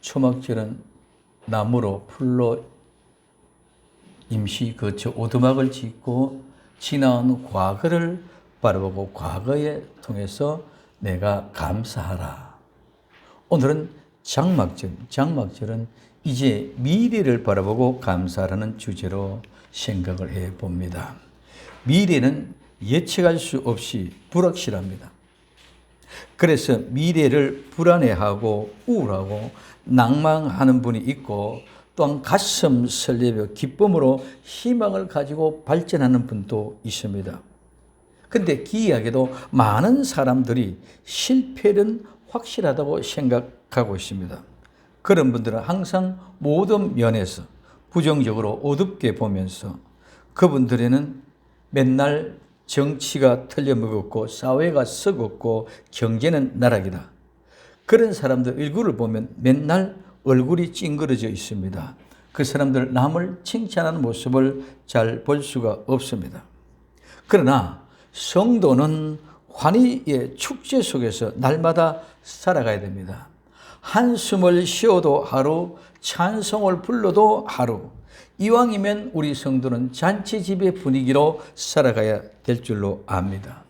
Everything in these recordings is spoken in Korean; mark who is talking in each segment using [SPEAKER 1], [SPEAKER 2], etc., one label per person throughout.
[SPEAKER 1] 초막절은 나무로 풀로 임시 거쳐 오두막을 짓고 지나온 과거를 바라보고 과거에 통해서 내가 감사하라. 오늘은 장막절은 이제 미래를 바라보고 감사하라는 주제로 생각을 해봅니다. 미래는 예측할 수 없이 불확실합니다. 그래서 미래를 불안해하고 우울하고 낭망하는 분이 있고, 또한 가슴 설레며 기쁨으로 희망을 가지고 발전하는 분도 있습니다. 그런데 기이하게도 많은 사람들이 실패는 확실하다고 생각하고 있습니다. 그런 분들은 항상 모든 면에서 부정적으로 어둡게 보면서, 그분들에는 맨날 정치가 틀려먹었고 사회가 썩었고 경제는 나락이다. 그런 사람들 얼굴을 보면 맨날 얼굴이 찡그러져 있습니다. 그 사람들 남을 칭찬하는 모습을 잘 볼 수가 없습니다. 그러나 성도는 환희의 축제 속에서 날마다 살아가야 됩니다. 한숨을 쉬어도 하루, 찬송을 불러도 하루. 이왕이면 우리 성도는 잔치집의 분위기로 살아가야 될 줄로 압니다.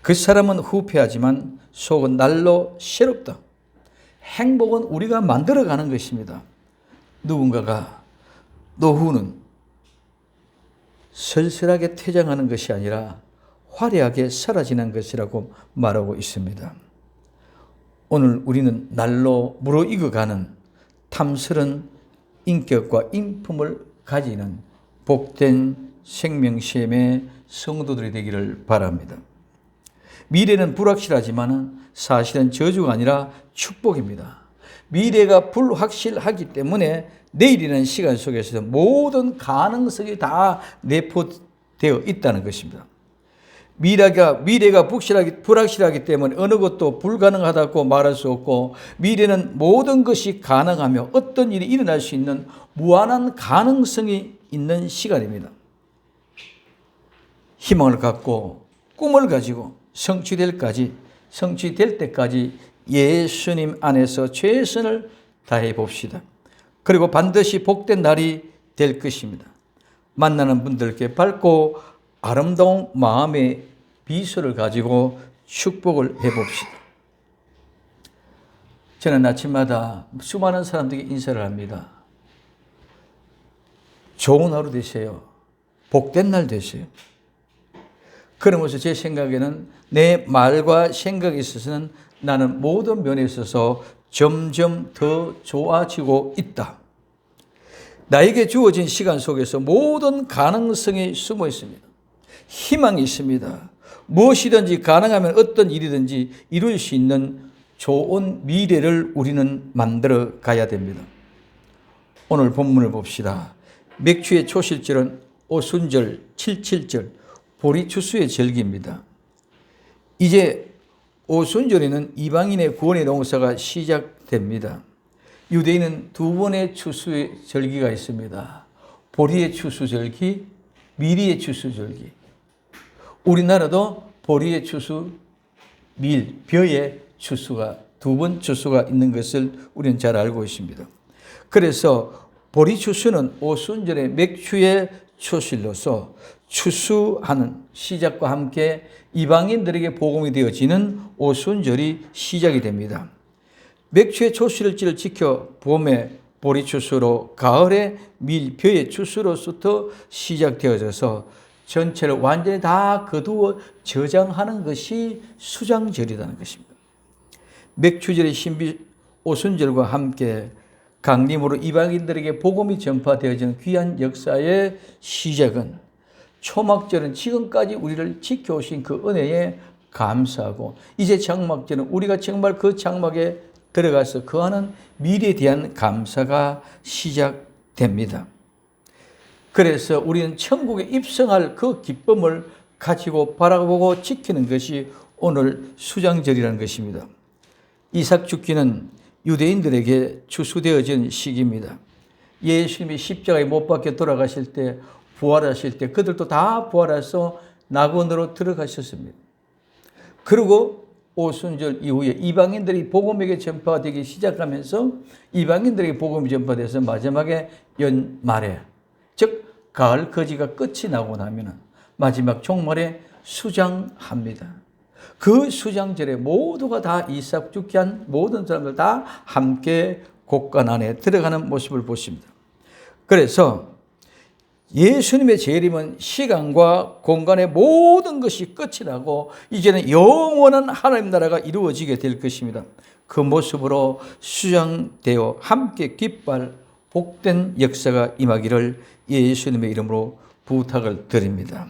[SPEAKER 1] 그 사람은 후패하지만 속은 날로 새롭다. 행복은 우리가 만들어가는 것입니다. 누군가가 노후는 쓸쓸하게 퇴장하는 것이 아니라 화려하게 사라지는 것이라고 말하고 있습니다. 오늘 우리는 날로 무르익어가는 탐스런 인격과 인품을 가지는 복된 생명시험의 성도들이 되기를 바랍니다. 미래는 불확실하지만 사실은 저주가 아니라 축복입니다. 미래가 불확실하기 때문에 내일이라는 시간 속에서 모든 가능성이 다 내포되어 있다는 것입니다. 미래가 불확실하기 때문에 어느 것도 불가능하다고 말할 수 없고, 미래는 모든 것이 가능하며 어떤 일이 일어날 수 있는 무한한 가능성이 있는 시간입니다. 희망을 갖고 꿈을 가지고 성취될 때까지 예수님 안에서 최선을 다해 봅시다. 그리고 반드시 복된 날이 될 것입니다. 만나는 분들께 밝고 아름다운 마음의 비서를 가지고 축복을 해봅시다. 저는 아침마다 수많은 사람들에게 인사를 합니다. 좋은 하루 되세요. 복된 날 되세요. 그러면서 제 생각에는 내 말과 생각에 있어서는 나는 모든 면에 있어서 점점 더 좋아지고 있다. 나에게 주어진 시간 속에서 모든 가능성이 숨어 있습니다. 희망이 있습니다. 무엇이든지 가능하면 어떤 일이든지 이룰 수 있는 좋은 미래를 우리는 만들어 가야 됩니다. 오늘 본문을 봅시다. 맥추의 초실절은 오순절, 칠칠절, 보리추수의 절기입니다. 이제 오순절에는 이방인의 구원의 농사가 시작됩니다. 유대인은 두 번의 추수의 절기가 있습니다. 보리의 추수절기, 미리의 추수절기. 우리나라도 보리의 추수, 벼의 추수가 두 번 추수가 있는 것을 우리는 잘 알고 있습니다. 그래서 보리 추수는 오순절의 맥추의 초실로서 추수하는 시작과 함께 이방인들에게 복음이 되어지는 오순절이 시작이 됩니다. 맥추의 초실절을 지켜 봄에 보리 추수로, 가을에 벼의 추수로부터 시작되어져서 전체를 완전히 다 거두어 저장하는 것이 수장절이라는 것입니다. 맥추절의 신비 오순절과 함께 강림으로 이방인들에게 복음이 전파되어지는 귀한 역사의 시작은, 초막절은 지금까지 우리를 지켜오신 그 은혜에 감사하고, 이제 장막절은 우리가 정말 그 장막에 들어가서 거하는 미래에 대한 감사가 시작됩니다. 그래서 우리는 천국에 입성할 그 기쁨을 가지고 바라보고 지키는 것이 오늘 수장절이라는 것입니다. 이삭 죽기는 유대인들에게 추수되어진 시기입니다. 예수님이 십자가에 못 박혀 돌아가실 때, 부활하실 때 그들도 다 부활해서 낙원으로 들어가셨습니다. 그리고 오순절 이후에 이방인들이 복음에게 전파가 되기 시작하면서 이방인들에게 복음이 전파돼서 마지막에 연말에, 즉 가을 거지가 끝이 나고 나면은 마지막 종말에 수장합니다. 그 수장절에 모두가 다 이삭 죽게 한 모든 사람들 다 함께 곡간 안에 들어가는 모습을 보십니다. 그래서 예수님의 재림은 시간과 공간의 모든 것이 끝이 나고 이제는 영원한 하나님 나라가 이루어지게 될 것입니다. 그 모습으로 수장되어 함께 기뻐할 복된 역사가 임하기를 예수님의 이름으로 부탁을 드립니다.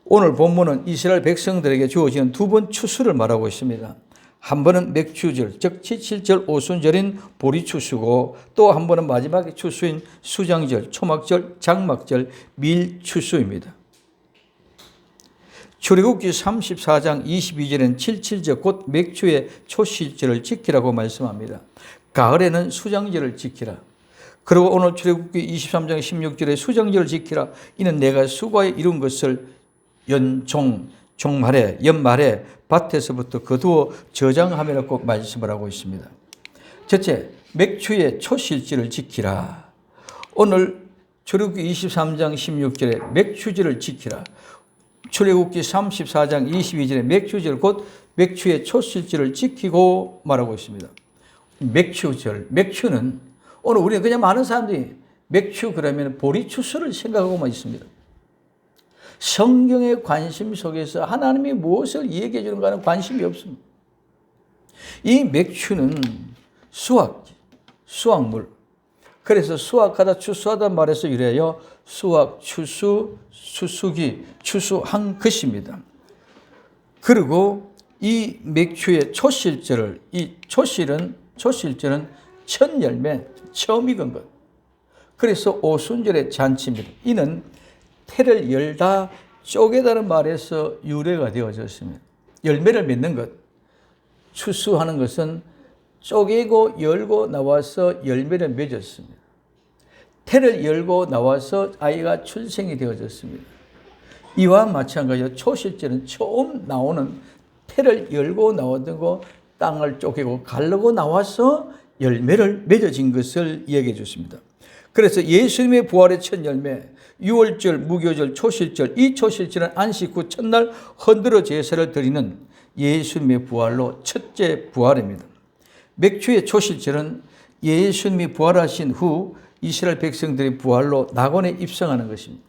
[SPEAKER 1] 오늘 본문은 이스라엘 백성들에게 주어지는 두 번 추수를 말하고 있습니다. 한 번은 맥추절, 즉 칠칠절 오순절인 보리추수고 또 한 번은 마지막에 추수인 수장절, 초막절, 장막절, 밀추수입니다. 출애굽기 34장 22절에는 칠칠절 곧 맥추의 초실절을 지키라고 말씀합니다. 가을에는 수장절을 지키라. 그리고 오늘 출애굽기 23장 16절에 수장절을 지키라. 이는 내가 수고에 이룬 것을 연말에 밭에서부터 거두어 저장함이라고 말씀을 하고 있습니다. 첫째, 맥추의 초실절을 지키라. 오늘 출애굽기 23장 16절에 맥추절을 지키라. 출애굽기 34장 22절에 맥추절 곧 맥추의 초실절을 지키고 말하고 있습니다. 맥추는 오늘 우리는 그냥 많은 사람들이 맥추 그러면 보리추수를 생각하고만 있습니다. 성경의 관심 속에서 하나님이 무엇을 얘기해 주는가는 관심이 없습니다. 이 맥추는 수확물. 그래서 수확하다 추수하다 말에서 유래하여 수확, 추수, 추수기, 추수한 것입니다. 그리고 이 맥추의 초실절을, 이 초실절은 첫 열매, 처음 익은 것. 그래서 오순절의 잔치입니다. 이는 태를 열다 쪼개다는 말에서 유래가 되어졌습니다. 열매를 맺는 것, 추수하는 것은 쪼개고 열고 나와서 열매를 맺었습니다. 태를 열고 나와서 아이가 출생이 되어졌습니다. 이와 마찬가지로 초실절은 처음 나오는 태를 열고 나오고 땅을 쪼개고 가르고 나와서 열매를 맺어진 것을 이야기해 줬습니다. 그래서 예수님의 부활의 첫 열매, 유월절, 무교절, 초실절, 이 초실절은 안식 후 첫날 흔들어 제사를 드리는 예수님의 부활로 첫째 부활입니다. 맥추의 초실절은 예수님이 부활하신 후 이스라엘 백성들이 부활로 낙원에 입성하는 것입니다.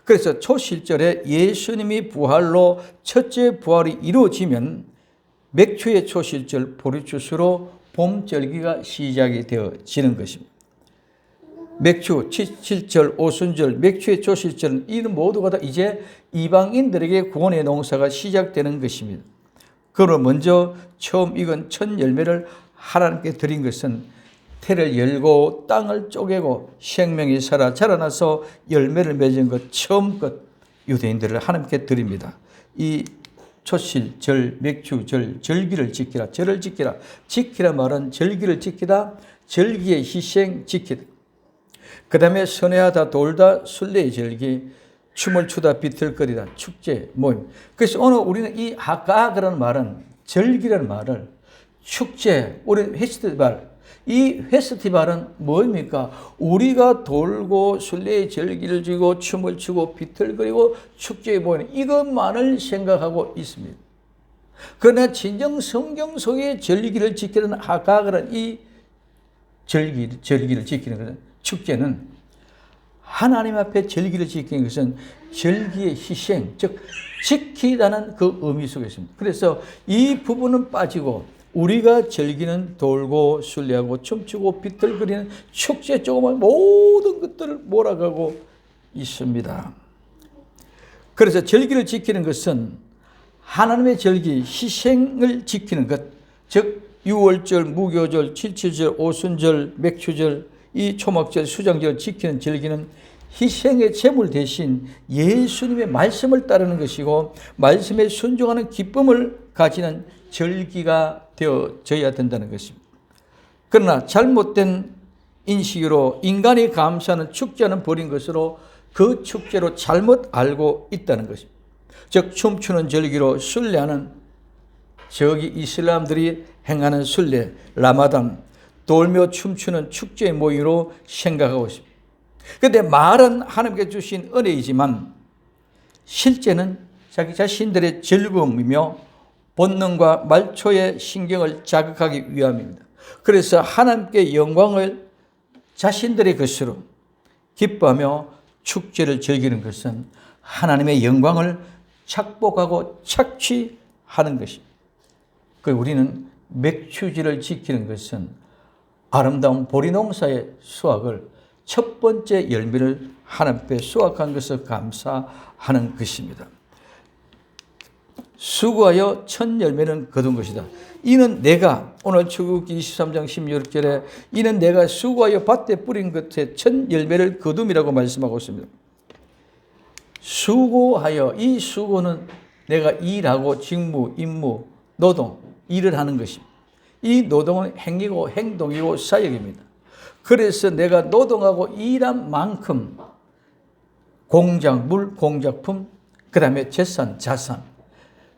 [SPEAKER 1] 그래서 초실절에 예수님이 부활로 첫째 부활이 이루어지면 맥추의 초실절 보리추수로 봄절기가 시작이 되어지는 것입니다. 맥추, 칠칠절, 오순절, 맥추의 초실절은 이는 모두가 다 이제 이방인들에게 구원의 농사가 시작되는 것입니다. 그러나 먼저 처음 익은 첫 열매를 하나님께 드린 것은 태를 열고 땅을 쪼개고 생명이 살아 자라나서 열매를 맺은 것 처음 것 유대인들을 하나님께 드립니다. 이 초실절, 맥추절, 절기를 지키라, 절을 지키라. 지키라 말은 절기를 지키다, 절기의 희생 지키다. 그 다음에 선회하다, 돌다, 순례의 절기, 춤을 추다, 비틀거리다, 축제, 모임. 그래서 오늘 우리는 이 하가라는 말은 절기라는 말을 축제, 우리 페스티벌, 이 페스티벌은 뭡니까? 우리가 돌고 순례의 절기를 지고 춤을 추고 비틀거리고 축제에 모이는 이것만을 생각하고 있습니다. 그러나 진정 성경 속의 절기를 지키는 하가라는 이 절기를 지키는 것은 축제는 하나님 앞에 절기를 지키는 것은 절기의 희생, 즉 지키다는 그 의미 속에 있습니다. 그래서 이 부분은 빠지고 우리가 즐기는 돌고 순례하고 춤추고 비틀거리는 축제 조그만 모든 것들을 몰아가고 있습니다. 그래서 절기를 지키는 것은 하나님의 절기, 희생을 지키는 것, 즉 유월절, 무교절, 칠칠절, 오순절, 맥추절, 이 초막절, 수장절을 지키는 절기는 희생의 제물 대신 예수님의 말씀을 따르는 것이고 말씀에 순종하는 기쁨을 가지는 절기가 되어져야 된다는 것입니다. 그러나 잘못된 인식으로 인간이 감사하는 축제는 버린 것으로 그 축제로 잘못 알고 있다는 것입니다. 즉 춤추는 절기로 순례하는 저기 이슬람들이 행하는 순례, 라마단, 돌며 춤추는 축제의 모임으로 생각하고 있습니다. 그런데 말은 하나님께 주신 은혜이지만 실제는 자기 자신들의 즐거움이며 본능과 말초의 신경을 자극하기 위함입니다. 그래서 하나님께 영광을 자신들의 것으로 기뻐하며 축제를 즐기는 것은 하나님의 영광을 착복하고 착취하는 것입니다. 그리고 우리는 맥추지를 지키는 것은 아름다운 보리농사의 수확을 첫 번째 열매를 하나님께 수확한 것을 감사하는 것입니다. 수고하여 첫 열매는 거둔 것이다. 이는 내가 오늘 출애굽기 23장 16절에 이는 내가 수고하여 밭에 뿌린 것의 첫 열매를 거둠이라고 말씀하고 있습니다. 수고하여, 이 수고는 내가 일하고 직무, 임무, 노동, 일을 하는 것입니다. 이 노동은 행위고 행동이고 사역입니다. 그래서 내가 노동하고 일한 만큼 공작물, 공작품, 그 다음에 재산, 자산,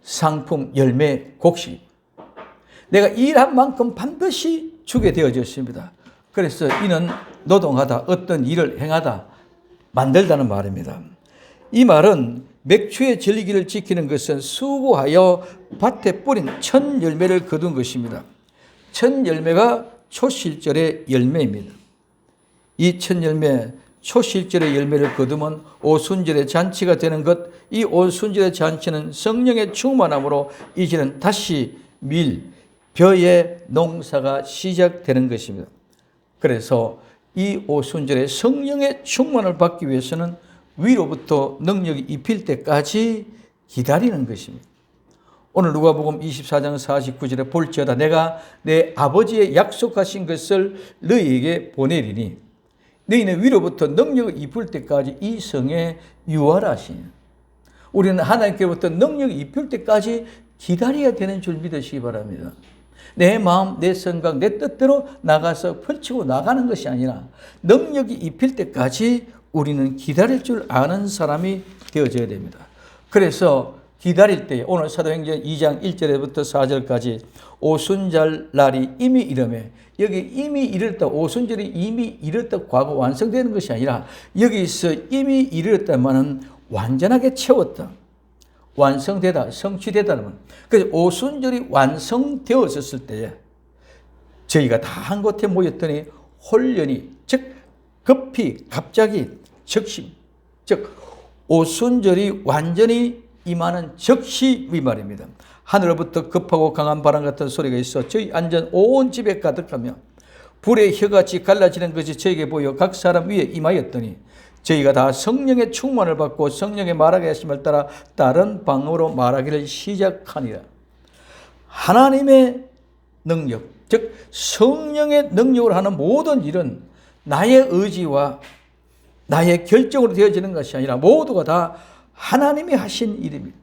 [SPEAKER 1] 상품, 열매, 곡식, 내가 일한 만큼 반드시 주게 되어졌습니다. 그래서 이는 노동하다, 어떤 일을 행하다, 만들다는 말입니다. 이 말은 맥추의 절기를 지키는 것은 수고하여 밭에 뿌린 첫 열매를 거둔 것입니다. 첫 열매가 초실절의 열매입니다. 이 첫 열매, 초실절의 열매를 거두면 오순절의 잔치가 되는 것, 이 오순절의 잔치는 성령의 충만함으로 이제는 다시 벼의 농사가 시작되는 것입니다. 그래서 이 오순절에 성령의 충만을 받기 위해서는 위로부터 능력이 입힐 때까지 기다리는 것입니다. 오늘 누가복음 24장 49절에 볼지어다 내가 내 아버지의 약속하신 것을 너희에게 보내리니 너희는 위로부터 능력을 입힐 때까지 이 성에 유하라 하시니, 우리는 하나님께로부터 능력이 입힐 때까지 기다려야 되는 줄 믿으시기 바랍니다. 내 마음, 내 생각, 내 뜻대로 나가서 펼치고 나가는 것이 아니라 능력이 입힐 때까지 우리는 기다릴 줄 아는 사람이 되어져야 됩니다. 그래서 기다릴 때 오늘 사도행전 2장 1절부터 4절까지 오순절 날이 이미 이르매, 여기 이미 이르렀다, 오순절이 이미 이르렀다, 과거 완성되는 것이 아니라 여기서 이미 이르렀다면은 완전하게 채웠다, 완성되다, 성취되다는 말. 그래서 오순절이 완성되어졌을 때에 저희가 다 한 곳에 모였더니 홀연히, 즉 급히, 갑자기, 적심, 즉 오순절이 완전히 임하는 적시 이 말입니다. 하늘로부터 급하고 강한 바람 같은 소리가 있어 저희 앉은 온 집에 가득하며 불의 혀같이 갈라지는 것이 저에게 보여 각 사람 위에 임하였더니 저희가 다 성령의 충만을 받고 성령의 말하게 하심을 따라 다른 방언으로 말하기를 시작하니라. 하나님의 능력, 즉 성령의 능력으로 하는 모든 일은 나의 의지와 나의 결정으로 되어지는 것이 아니라 모두가 다 하나님이 하신 일입니다.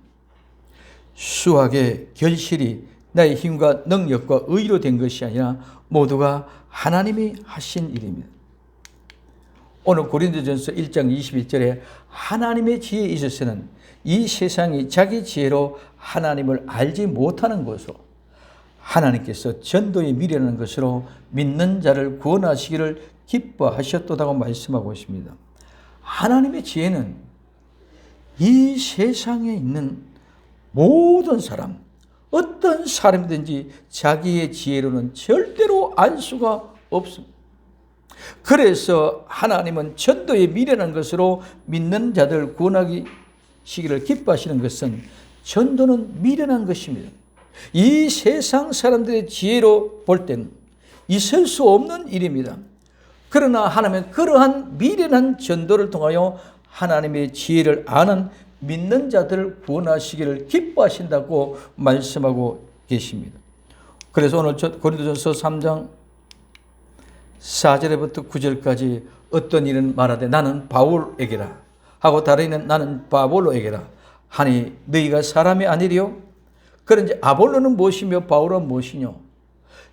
[SPEAKER 1] 수학의 결실이 나의 힘과 능력과 의로 된 것이 아니라 모두가 하나님이 하신 일입니다. 오늘 고린도전서 1장 21절에 하나님의 지혜에 있어서는 이 세상이 자기 지혜로 하나님을 알지 못하는 것으로 하나님께서 전도의 미래라는 것으로 믿는 자를 구원하시기를 기뻐하셨도다고 말씀하고 있습니다. 하나님의 지혜는 이 세상에 있는 모든 사람, 어떤 사람이든지 자기의 지혜로는 절대로 알 수가 없습니다. 그래서 하나님은 전도의 미래라는 것으로 믿는 자들 구원하시기를 기뻐하시는 것은 전도는 미련한 것입니다. 이 세상 사람들의 지혜로 볼 때는 있을 수 없는 일입니다. 그러나 하나님은 그러한 미련한 전도를 통하여 하나님의 지혜를 아는 믿는 자들을 구원하시기를 기뻐하신다고 말씀하고 계십니다. 그래서 오늘 고린도전서 3장 4절부터 9절까지 어떤 이는 말하되 나는 바울에게라 하고 다른 이는 나는 바볼로에게라 하니 너희가 사람이 아니리요? 그런지 아볼로는 무엇이며 바울은 무엇이뇨?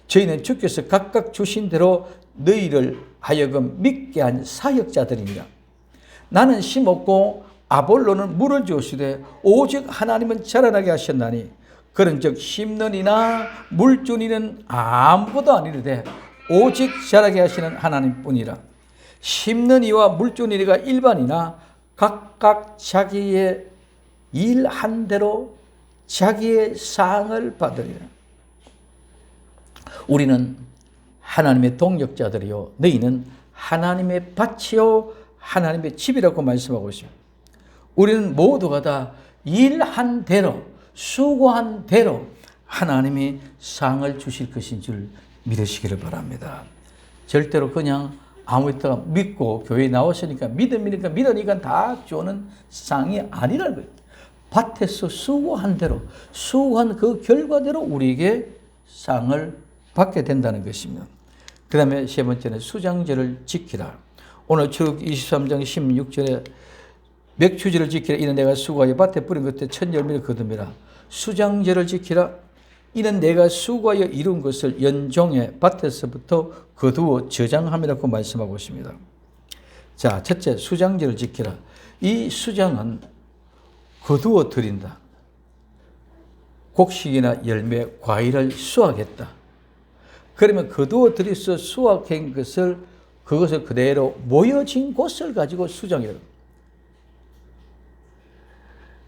[SPEAKER 1] 저희는 주께서 각각 주신 대로 너희를 하여금 믿게 한 사역자들입니다. 나는 심었고 아볼로는 물을 주시되 오직 하나님은 자라나게 하셨나니 그런즉 심는 이나 물 주는 이는 아무것도 아니르되 오직 자라게 하시는 하나님뿐이라. 심는 이와 물 주는 이가 일반이나 각각 자기의 일한 대로 자기의 상을 받으리라. 우리는 하나님의 동역자들이요 너희는 하나님의 밭이요 하나님의 집이라고 말씀하고 있습니다. 우리는 모두가 다 일한 대로 수고한 대로 하나님이 상을 주실 것인 줄 믿으시기를 바랍니다. 절대로 그냥 아무 데나 믿고 교회에 나왔으니까 믿으니까 다 주는 상이 아니라는 거예요. 밭에서 수고한 대로 수고한 그 결과대로 우리에게 상을 받게 된다는 것입니다. 그 다음에 세 번째는 수장절을 지키라. 오늘 출애굽 23장 16절에 맥추절을 지키라. 이는 내가 수고하여 밭에 뿌린 것에 첫 열매를 거두미라. 수장절을 지키라. 이는 내가 수고하여 이룬 것을 연종의 밭에서부터 거두어 저장함이라고 말씀하고 있습니다. 자, 첫째 수장절을 지키라. 이 수장은 거두어 드린다. 곡식이나 열매, 과일을 수확했다. 그러면 거두어 들여서 수확한 것을 그것을 그대로 모여진 곳을 가지고 수장해라.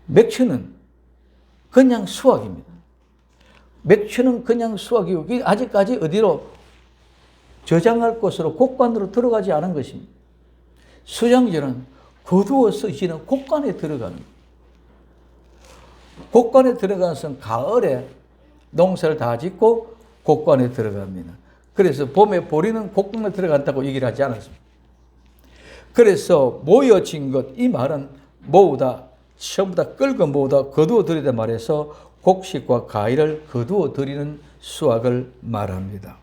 [SPEAKER 1] 맥주는 그냥 수확입니다. 맥주는 그냥 수확이고 아직까지 어디로 저장할 곳으로 곡관으로 들어가지 않은 것입니다. 수장절은 거두어서 이제는 곡관에 들어가는 거예요. 곡관에 들어가서 가을에 농사를 다 짓고 곡관에 들어갑니다. 그래서 봄에 보리는 곡관에 들어간다고 얘기를 하지 않았습니다. 그래서 모여진 것, 이 말은 모으다, 전부 다 끌고 모으다, 거두어 들이다 말해서 곡식과 과일을 거두어 들이는 수확을 말합니다.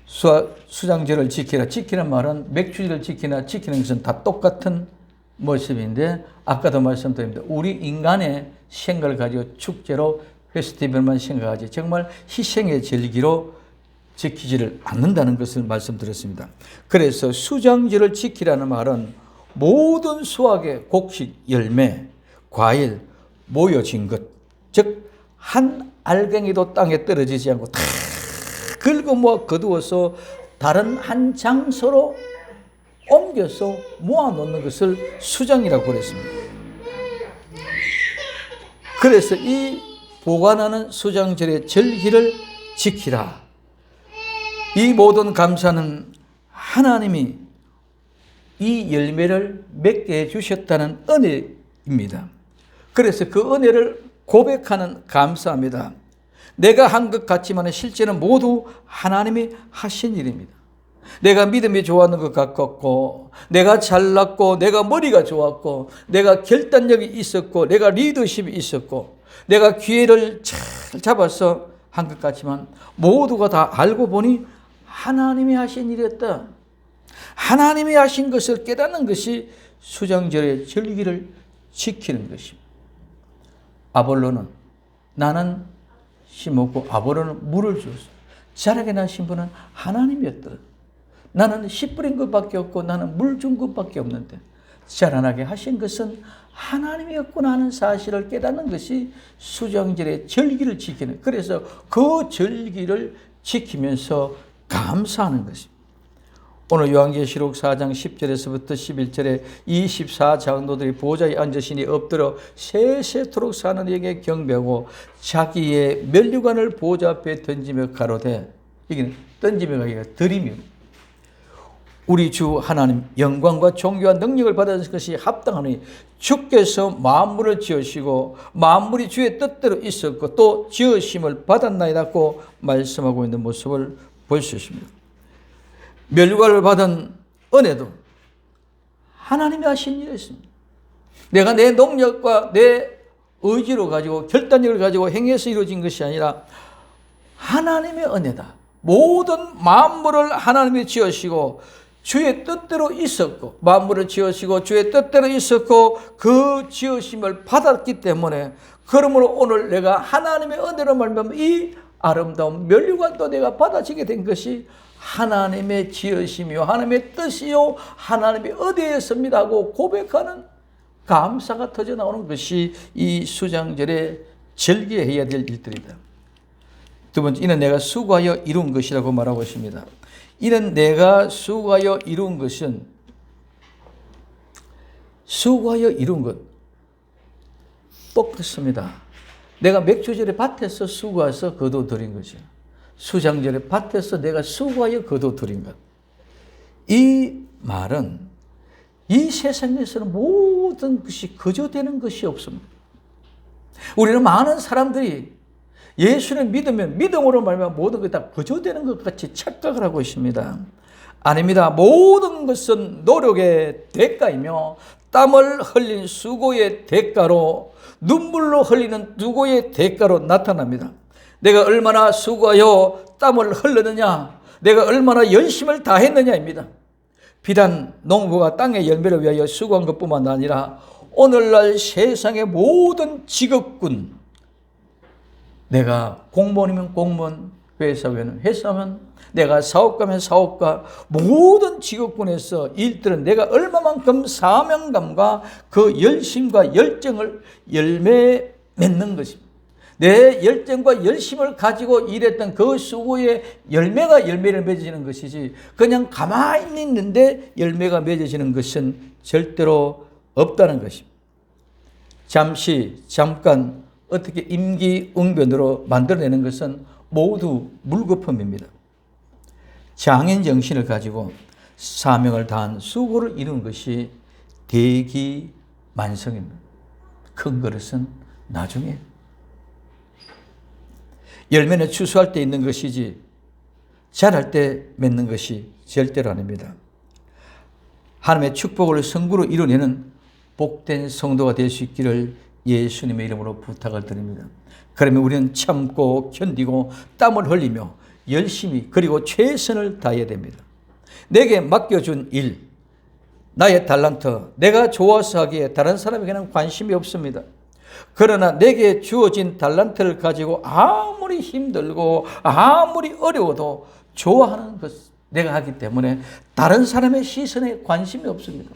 [SPEAKER 1] 수장절을 지키라. 지키는 말은 맥주절을 지키는 것은 다 똑같은 모습인데 아까도 말씀드립니다. 우리 인간의 생각을 가지고 축제로 페스티벌만 생각하지 정말 희생의 절기로 지키지를 않는다는 것을 말씀드렸습니다. 그래서 수장절을 지키라는 말은 모든 수확의 곡식, 열매, 과일 모여진 것, 즉 한 알갱이도 땅에 떨어지지 않고 다 긁어 모아 거두어서 다른 한 장소로 옮겨서 모아놓는 것을 수장이라고 그랬습니다. 그래서 이 보관하는 수장절의 절기를 지키라. 이 모든 감사는 하나님이 이 열매를 맺게 해주셨다는 은혜입니다. 그래서 그 은혜를 고백하는 감사합니다. 내가 한 것 같지만 실제는 모두 하나님이 하신 일입니다. 내가 믿음이 좋았는 것 같았고, 내가 잘났고, 내가 머리가 좋았고, 내가 결단력이 있었고, 내가 리더십이 있었고, 내가 기회를 잘 잡아서 한 것 같지만 모두가 다 알고 보니 하나님이 하신 일이었다. 하나님이 하신 것을 깨닫는 것이 수장절의 절기를 지키는 것입니다. 아볼로는 나는 심었고 아볼로는 물을 주었어. 자라게 나신 분은 하나님이었더라. 나는 씨 뿌린 것밖에 없고 나는 물 준 것밖에 없는데 자라나게 하신 것은 하나님이었구나 하는 사실을 깨닫는 것이 수장절의 절기를 지키는, 그래서 그 절기를 지키면서 감사하는 것입니다. 오늘 요한계시록 4장 10절에서부터 11절에 24장로들이 보좌에 앉으시니 엎드려 세세토록 사는 이에게 경배하고 자기의 면류관을 보좌 앞에 던지며 가로되, 이게 던지며가 아니라 드리며, 우리 주 하나님 영광과 존귀와 능력을 받은 것이 합당하니 주께서 만물을 지으시고 만물이 주의 뜻대로 있었고 또 지으심을 받았나이다고 말씀하고 있는 모습을 볼 수 있습니다. 멸류관을 받은 은혜도 하나님이 하신 일이었습니다. 내가 내 능력과 내 의지로 가지고 결단력을 가지고 행해서 이루어진 것이 아니라 하나님의 은혜다. 모든 만물을 하나님이 지으시고 주의 뜻대로 있었고, 만물을 지으시고 주의 뜻대로 있었고 그 지으심을 받았기 때문에, 그러므로 오늘 내가 하나님의 은혜로 말미암아 이 아름다운 면류관도 내가 받아지게 된 것이 하나님의 지으심이요 하나님의 뜻이요 하나님이 어디에 있습니다 하고 고백하는 감사가 터져나오는 것이 이 수장절에 즐겨해야 될 일들이다. 두 번째, 이는 내가 수고하여 이룬 것이라고 말하고 있습니다. 이는 내가 수고하여 이룬 것은 수고하여 이룬 것 똑같습니다. 내가 맥주절에 밭에서 수고해서 거둬들인 거죠. 수장절에 밭에서 내가 수고하여 거둬들인 것. 이 말은 이 세상에서는 모든 것이 거저되는 것이 없습니다. 우리는 많은 사람들이 예수를 믿으면 믿음으로 말하면 모든 것이 다 거저되는 것 같이 착각을 하고 있습니다. 아닙니다. 모든 것은 노력의 대가이며 땀을 흘린 수고의 대가로 눈물로 흘리는 수고의 대가로 나타납니다. 내가 얼마나 수고하여 땀을 흘렸느냐, 내가 얼마나 열심을 다했느냐입니다. 비단 농부가 땅의 열매를 위하여 수고한 것뿐만 아니라 오늘날 세상의 모든 직업군, 내가 공무원이면 공무원, 회사면 회사면, 내가 사업가면 사업가, 모든 직업군에서 일들은 내가 얼마만큼 사명감과 그 열심과 열정을 열매 맺는 것입니다. 내 열정과 열심을 가지고 일했던 그 수고의 열매가 열매를 맺어지는 것이지 그냥 가만히 있는데 열매가 맺어지는 것은 절대로 없다는 것입니다. 잠깐 어떻게 임기응변으로 만들어내는 것은 모두 물거품입니다. 장인 정신을 가지고 사명을 다한 수고를 이루는 것이 대기만성입니다. 큰 그릇은 나중에. 열매는 추수할 때 있는 것이지 자랄 때 맺는 것이 절대로 아닙니다. 하나님의 축복을 성구로 이루내는 복된 성도가 될 수 있기를 예수님의 이름으로 부탁을 드립니다. 그러면 우리는 참고 견디고 땀을 흘리며 열심히 그리고 최선을 다해야 됩니다. 내게 맡겨준 일, 나의 달란트, 내가 좋아서 하기에 다른 사람에게는 관심이 없습니다. 그러나 내게 주어진 달란트를 가지고 아무리 힘들고 아무리 어려워도 좋아하는 것 내가 하기 때문에 다른 사람의 시선에 관심이 없습니다.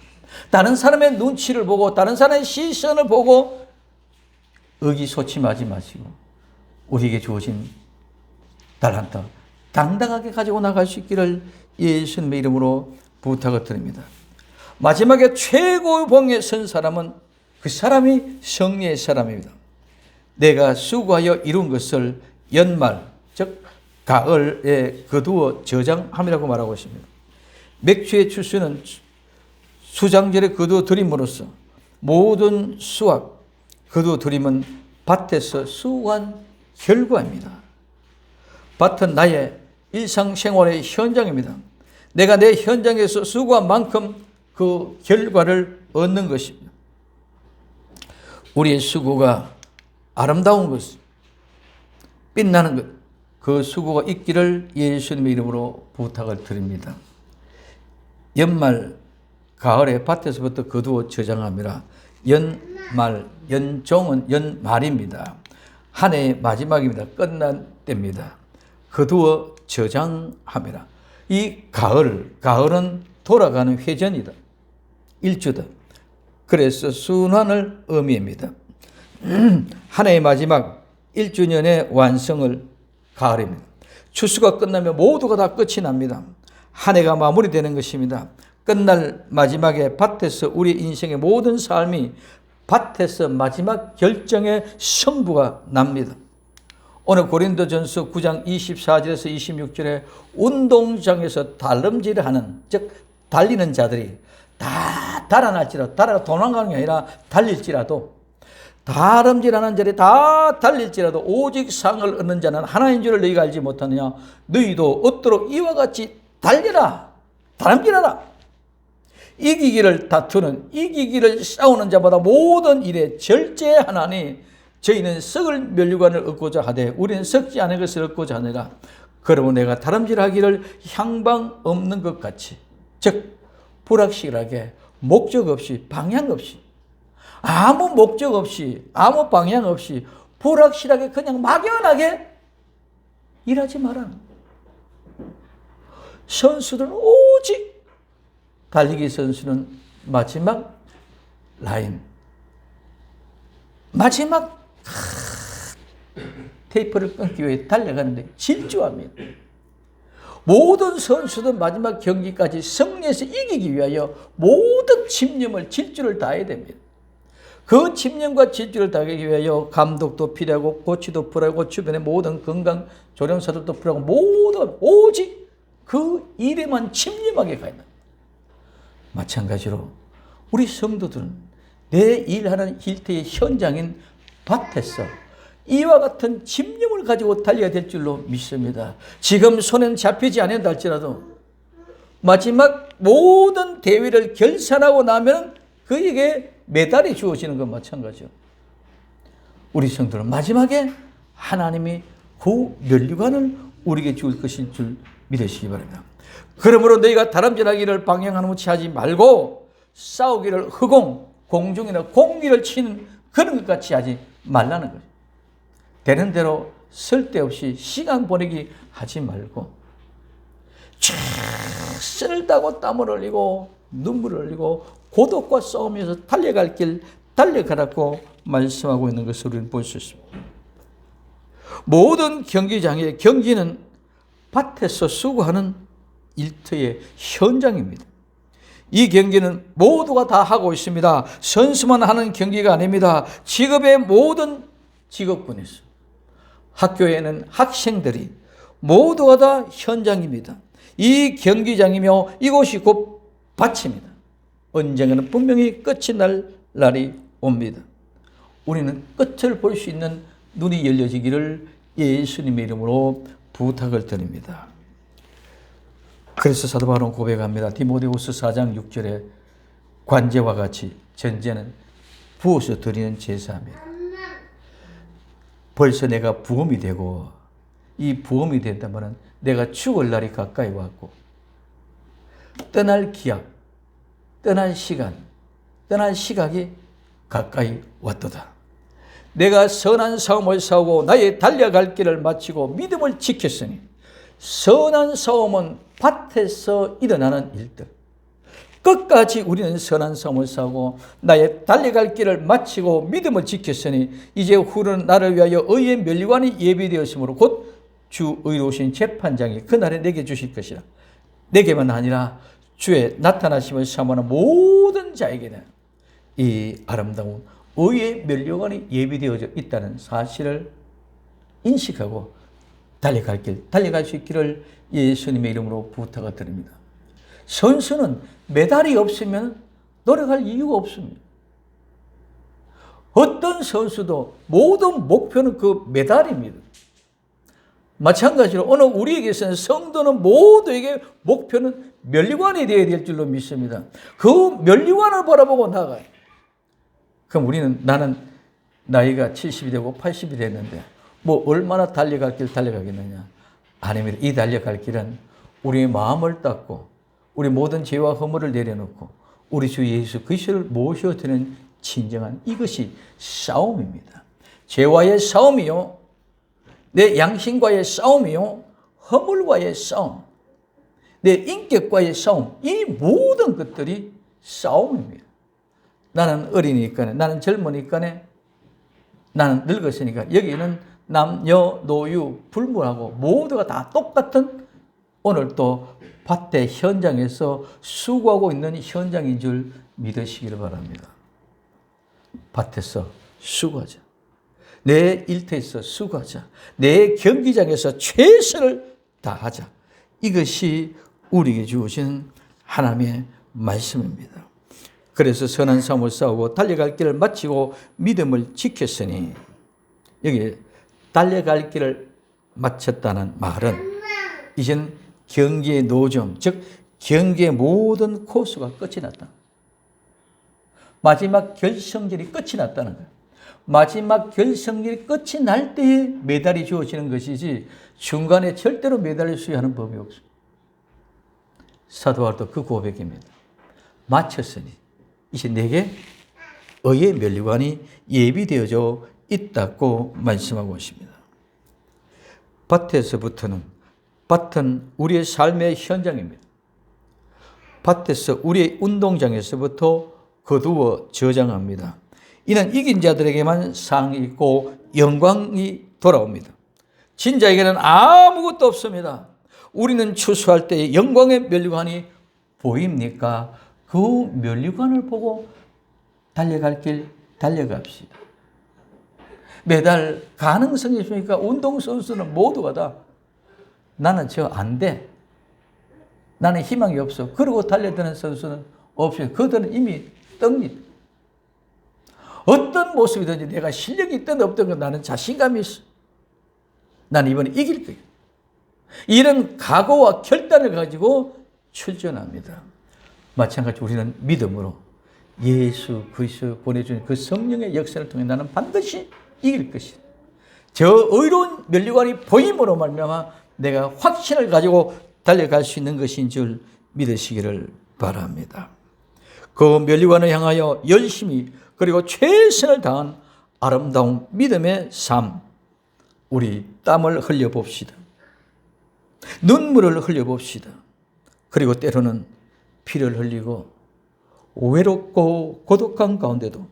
[SPEAKER 1] 다른 사람의 눈치를 보고 다른 사람의 시선을 보고 의기소침하지 마시고 우리에게 주어진 달란트 당당하게 가지고 나갈 수 있기를 예수님의 이름으로 부탁을 드립니다. 마지막에 최고의 봉에 선 사람은 그 사람이 승리의 사람입니다. 내가 수고하여 이룬 것을 연말, 즉 가을에 거두어 저장함이라고 말하고 있습니다. 맥주의 추수는 수장절에 거두어 드림으로써 모든 수확, 거두어 드림은 밭에서 수고한 결과입니다. 밭은 나의 일상생활의 현장입니다. 내가 내 현장에서 수고한 만큼 그 결과를 얻는 것입니다. 우리의 수고가 아름다운 것, 빛나는 것, 그 수고가 있기를 예수님의 이름으로 부탁을 드립니다. 연말, 가을에 밭에서부터 거두어 저장함이라. 연말, 연종은 연말입니다. 한 해의 마지막입니다. 끝난 때입니다. 거두어 저장함이라. 이 가을은 돌아가는 회전이다. 일주다. 그래서 순환을 의미합니다. 한 해의 마지막 1주년의 완성을 가을입니다. 추수가 끝나면 모두가 다 끝이 납니다. 한 해가 마무리되는 것입니다. 끝날 마지막에 밭에서 우리 인생의 모든 삶이 밭에서 마지막 결정의 승부가 납니다. 오늘 고린도전서 9장 24절에서 26절에 운동장에서 달름질하는, 즉 달리는 자들이 다 달아날지라도, 달아가 도망가는 게 아니라 달릴지라도, 다름질하는 자들이 다 달릴지라도 오직 상을 얻는 자는 하나인 줄을 너희가 알지 못하느냐. 너희도 얻도록 이와 같이 달려라, 다름질하라. 이기기를 다투는, 이기기를 싸우는 자보다 모든 일에 절제하나니 저희는 썩을 면류관을 얻고자 하되 우리는 썩지 않은 것을 얻고자 하느라. 그러면 내가 다름질하기를 향방 없는 것 같이, 즉 불확실하게 목적 없이 방향 없이, 아무 목적 없이 아무 방향 없이 불확실하게 그냥 막연하게 일하지 마라. 선수들은 오직 달리기 선수는 마지막 라인, 마지막 테이프를 끊기 위해 달려가는데 질주합니다. 모든 선수들 마지막 경기까지 승리해서 이기기 위하여 모든 집념을 질주를 다해야 됩니다. 그 집념과 질주를 다하기 위하여 감독도 필요하고 코치도 필요하고 주변의 모든 건강 조련사들도 필요하고 모든 오직 그 일에만 집념하게 가야 합니다. 마찬가지로 우리 성도들은 내 일하는 일터의 현장인 밭에서 이와 같은 집념을 가지고 달려야 될 줄로 믿습니다. 지금 손엔 잡히지 않는다 할지라도 마지막 모든 대회를 결산하고 나면 그에게 메달이 주어지는 것 마찬가지죠. 우리 성도는 마지막에 하나님이 그 면류관을 우리에게 줄 것인 줄 믿으시기 바랍니다. 그러므로 너희가 다름질하기를 방향하는 치 하지 말고 싸우기를 허공, 공중이나 공기를 치는 그런 것 같이 하지 말라는 거죠. 되는 대로 쓸데없이 시간 보내기 하지 말고 쓸다고 땀을 흘리고 눈물을 흘리고 고독과 싸우면서 달려갈 길 달려가라고 말씀하고 있는 것을 우리는 볼 수 있습니다. 모든 경기장의 경기는 밭에서 수고하는 일터의 현장입니다. 이 경기는 모두가 다 하고 있습니다. 선수만 하는 경기가 아닙니다. 직업의 모든 직업군에서 학교에는 학생들이 모두가 다 현장입니다. 이 경기장이며 이곳이 곧 밭입니다. 언젠가는 분명히 끝이 날 날이 옵니다. 우리는 끝을 볼 수 있는 눈이 열려지기를 예수님의 이름으로 부탁을 드립니다. 그래서 사도 바울은 고백합니다. 디모데후서 4장 6절에 관제와 같이 전제는 부어서 드리는 제사입니다. 벌써 내가 부험이 되고 이 부험이 된다면 내가 죽을 날이 가까이 왔고 떠날 기약, 떠날 시간, 떠날 시각이 가까이 왔도다. 내가 선한 싸움을 싸우고 나의 달려갈 길을 마치고 믿음을 지켰으니 선한 싸움은 밭에서 일어나는 일들. 끝까지 우리는 선한 싸움을 싸우고 나의 달려갈 길을 마치고 믿음을 지켰으니 이제 후는 나를 위하여 의의 면류관이 예비되었으므로 곧 주 의로우신 재판장이 그날에 내게 주실 것이라. 내게만 아니라 주의 나타나심을 사모하는 모든 자에게는 이 아름다운 의의 면류관이 예비되어져 있다는 사실을 인식하고 달려갈 길, 달려갈 수 있기를 예수님의 이름으로 부탁을 드립니다. 선수는 메달이 없으면 노력할 이유가 없습니다. 어떤 선수도 모든 목표는 그 메달입니다. 마찬가지로 오늘 우리에게서는 성도는 모두에게 목표는 면류관이 되어야 될 줄로 믿습니다. 그 면류관을 바라보고 나가요. 그럼 우리는 나는 나이가 70이 되고 80이 됐는데 뭐 얼마나 달려갈 길 달려가겠느냐. 아닙니다. 이 달려갈 길은 우리의 마음을 닦고 우리 모든 죄와 허물을 내려놓고 우리 주 예수 그리스도를 모셔드리는 진정한 이것이 싸움입니다. 죄와의 싸움이요, 내 양심과의 싸움이요, 허물과의 싸움, 내 인격과의 싸움, 이 모든 것들이 싸움입니다. 나는 어리니까, 나는 젊으니까, 나는 늙었으니까 여기는 남녀 노유 불문하고 모두가 다 똑같은 오늘 또 밭의 현장에서 수고하고 있는 현장인 줄 믿으시기를 바랍니다. 밭에서 수고하자. 내 일터에서 수고하자. 내 경기장에서 최선을 다하자. 이것이 우리에게 주어진 하나님의 말씀입니다. 그래서 선한 싸움을 싸우고 달려갈 길을 마치고 믿음을 지켰으니, 여기 달려갈 길을 마쳤다는 말은 이젠 경기의 노점, 즉 경기의 모든 코스가 끝이 났다. 마지막 결승전이 끝이 났다는 거예요. 마지막 결승전이 끝이 날 때에 메달이 주어지는 것이지 중간에 절대로 메달을 수여하는 법이 없습니다. 사도 바울도 그 고백입니다. 마쳤으니 이제 내게 의의 면류관이 예비되어져 있다고 말씀하고 있습니다. 밭에서부터는 밭은 우리의 삶의 현장입니다. 밭에서 우리의 운동장에서부터 거두어 저장합니다. 이는 이긴 자들에게만 상이 있고 영광이 돌아옵니다. 진자에게는 아무것도 없습니다. 우리는 추수할 때의 영광의 면류관이 보입니까? 그 면류관을 보고 달려갈 길 달려갑시다. 매달 가능성이 있으니까 운동선수는 모두가 다 나는 저 안 돼. 나는 희망이 없어. 그러고 달려드는 선수는 없어요. 그들은 이미 떡립니다. 어떤 모습이든지 내가 실력이 있든 없든 건 나는 자신감이 있어. 나는 이번에 이길 거야. 이런 각오와 결단을 가지고 출전합니다. 마찬가지 우리는 믿음으로 예수 그리스도 보내준 그 성령의 역사를 통해 나는 반드시 이길 것이다. 저 의로운 면류관이 보임으로 말미암아 내가 확신을 가지고 달려갈 수 있는 것인 줄 믿으시기를 바랍니다. 그 면류관을 향하여 열심히 그리고 최선을 다한 아름다운 믿음의 삶, 우리 땀을 흘려봅시다. 눈물을 흘려봅시다. 그리고 때로는 피를 흘리고 외롭고 고독한 가운데도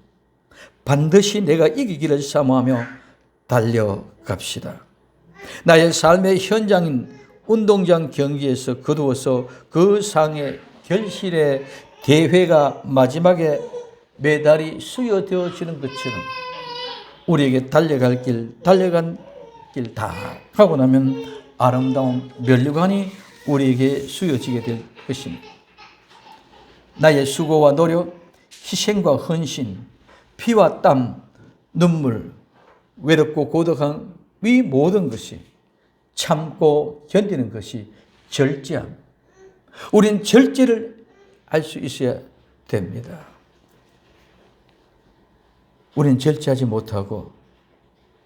[SPEAKER 1] 반드시 내가 이기기를 사모하며 달려갑시다. 나의 삶의 현장인 운동장 경기에서 거두어서 그 상의 결실의 대회가 마지막에 메달이 수여되어지는 것처럼 우리에게 달려간 길 다 하고 나면 아름다운 면류관이 우리에게 수여지게 될 것입니다. 나의 수고와 노력, 희생과 헌신, 피와 땀, 눈물, 외롭고 고독한 이 모든 것이 참고 견디는 것이 절제함. 우린 절제를 알 수 있어야 됩니다. 우린 절제하지 못하고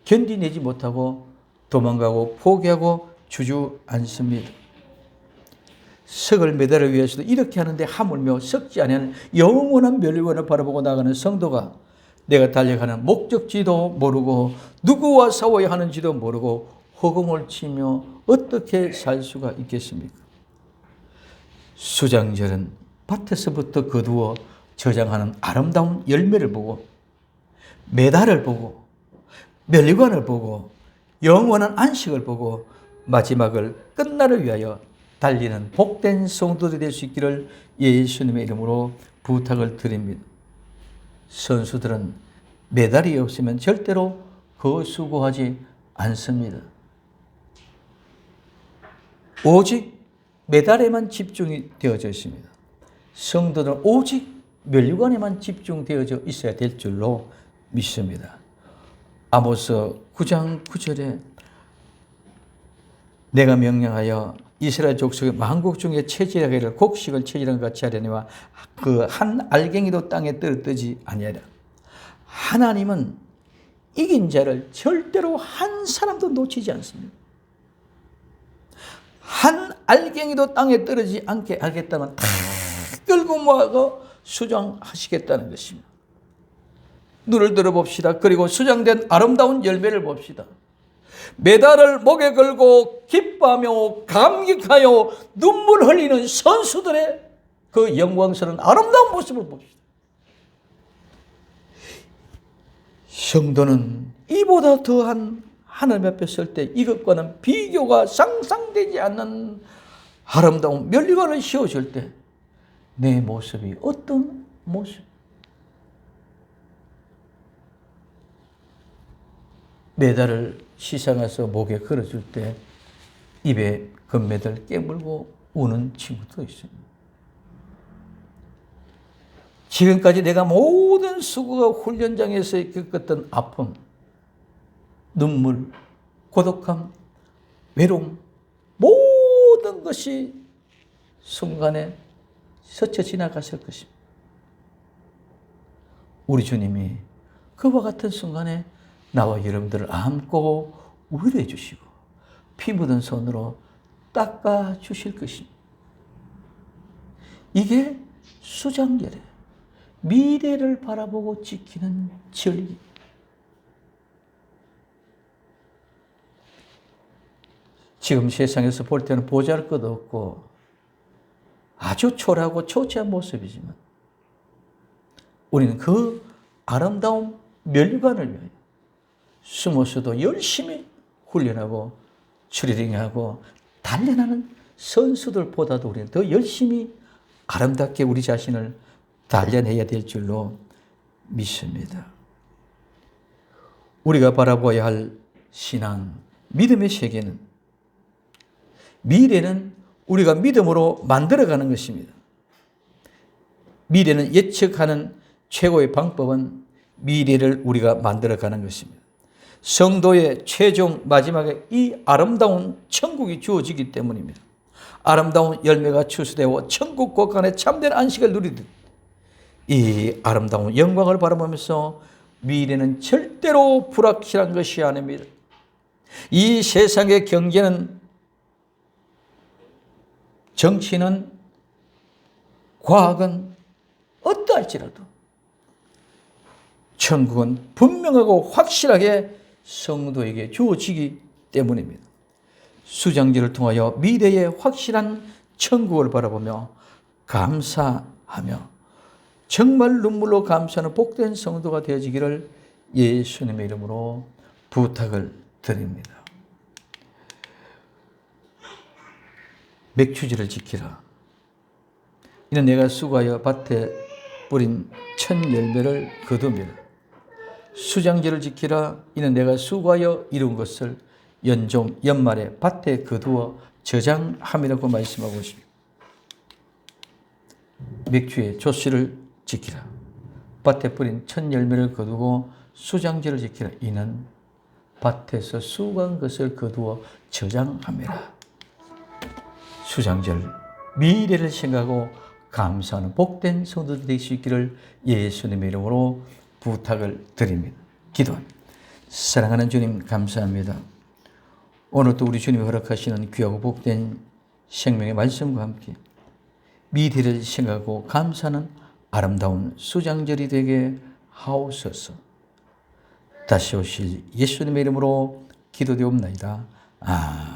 [SPEAKER 1] 견디내지 못하고 도망가고 포기하고 주저앉습니다. 석을 메달을 위해서도 이렇게 하는데 하물며 썩지 않은 영원한 면류관을 바라보고 나가는 성도가 내가 달려가는 목적지도 모르고 누구와 싸워야 하는지도 모르고 허공을 치며 어떻게 살 수가 있겠습니까? 수장절은 밭에서부터 거두어 저장하는 아름다운 열매를 보고 메달을 보고 면류관을 보고 영원한 안식을 보고 마지막을 끝날을 위하여 달리는 복된 성도들이 될 수 있기를 예수님의 이름으로 부탁을 드립니다. 선수들은 메달이 없으면 절대로 수고하지 않습니다. 오직 메달에만 집중이 되어져 있습니다. 성도들은 오직 면류관에만 집중되어져 있어야 될 줄로 믿습니다. 아모스 9장 9절에 내가 명령하여 이스라엘 족속의 만국 중에 체질하기를 곡식을 체질한 같이 하려니와 그 한 알갱이도 땅에 떨어뜨지 아니하리라. 하나님은 이긴 자를 절대로 한 사람도 놓치지 않습니다. 한 알갱이도 땅에 떨어지지 않게 하겠다면 다 끌고 모아서 수장하시겠다는 것입니다. 눈을 들어봅시다. 그리고 수장된 아름다운 열매를 봅시다. 메달을 목에 걸고 기뻐하며 감격하여 눈물 흘리는 선수들의 그 영광스러운 아름다운 모습을 봅시다. 성도는 이보다 더한 하나님 앞에 설 때 이것과는 비교가 상상되지 않는 아름다운 면류관을 씌워줄 때 내 모습이 어떤 모습? 메달을 시상해서 목에 걸어줄 때 입에 금메달 깨물고 우는 친구도 있습니다. 지금까지 내가 모든 수고가 훈련장에서 겪었던 아픔, 눈물, 고독함, 외로움, 모든 것이 순간에 스쳐 지나갔을 것입니다. 우리 주님이 그와 같은 순간에 나와 여러분들을 안고 위로해 주시고 피 묻은 손으로 닦아 주실 것입니다. 이게 수장절에 미래를 바라보고 지키는 절기. 지금 세상에서 볼 때는 보잘것없고 아주 초라하고 초췌한 모습이지만 우리는 그 아름다운 멸관을 위하여 숨어서도 열심히 훈련하고 트레이닝하고 단련하는 선수들보다도 우리는 더 열심히 아름답게 우리 자신을 단련해야 될 줄로 믿습니다. 우리가 바라봐야 할 신앙, 믿음의 세계는 미래는 우리가 믿음으로 만들어가는 것입니다. 미래는 예측하는 최고의 방법은 미래를 우리가 만들어가는 것입니다. 성도의 최종 마지막에 이 아름다운 천국이 주어지기 때문입니다. 아름다운 열매가 추수되어 천국과 간의 참된 안식을 누리듯 이 아름다운 영광을 바라보면서 미래는 절대로 불확실한 것이 아닙니다. 이 세상의 경제는, 정치는, 과학은 어떠할지라도 천국은 분명하고 확실하게 성도에게 주어지기 때문입니다. 수장제를 통하여 미래의 확실한 천국을 바라보며 감사하며 정말 눈물로 감사하는 복된 성도가 되어지기를 예수님의 이름으로 부탁을 드립니다. 맥추지를 지키라. 이는 내가 수고하여 밭에 뿌린 첫 열매를 거두미라. 수장제를 지키라. 이는 내가 수고하여 이룬 것을 연말에 밭에 거두어 저장함이라고 말씀하고 있습니다. 맥주의 조씨를 지키라. 밭에 뿌린 첫 열매를 거두고 수장제를 지키라. 이는 밭에서 수고한 것을 거두어 저장함이라. 수장제를, 미래를 생각하고 감사하는 복된 성도들이 될 수 있기를 예수님의 이름으로 부탁을 드립니다. 기도합니다. 사랑하는 주님, 감사합니다. 오늘도 우리 주님이 허락하시는 귀하고 복된 생명의 말씀과 함께 미래를 생각하고 감사하는 아름다운 수장절이 되게 하옵소서. 다시 오실 예수님의 이름으로 기도되옵나이다. 아멘.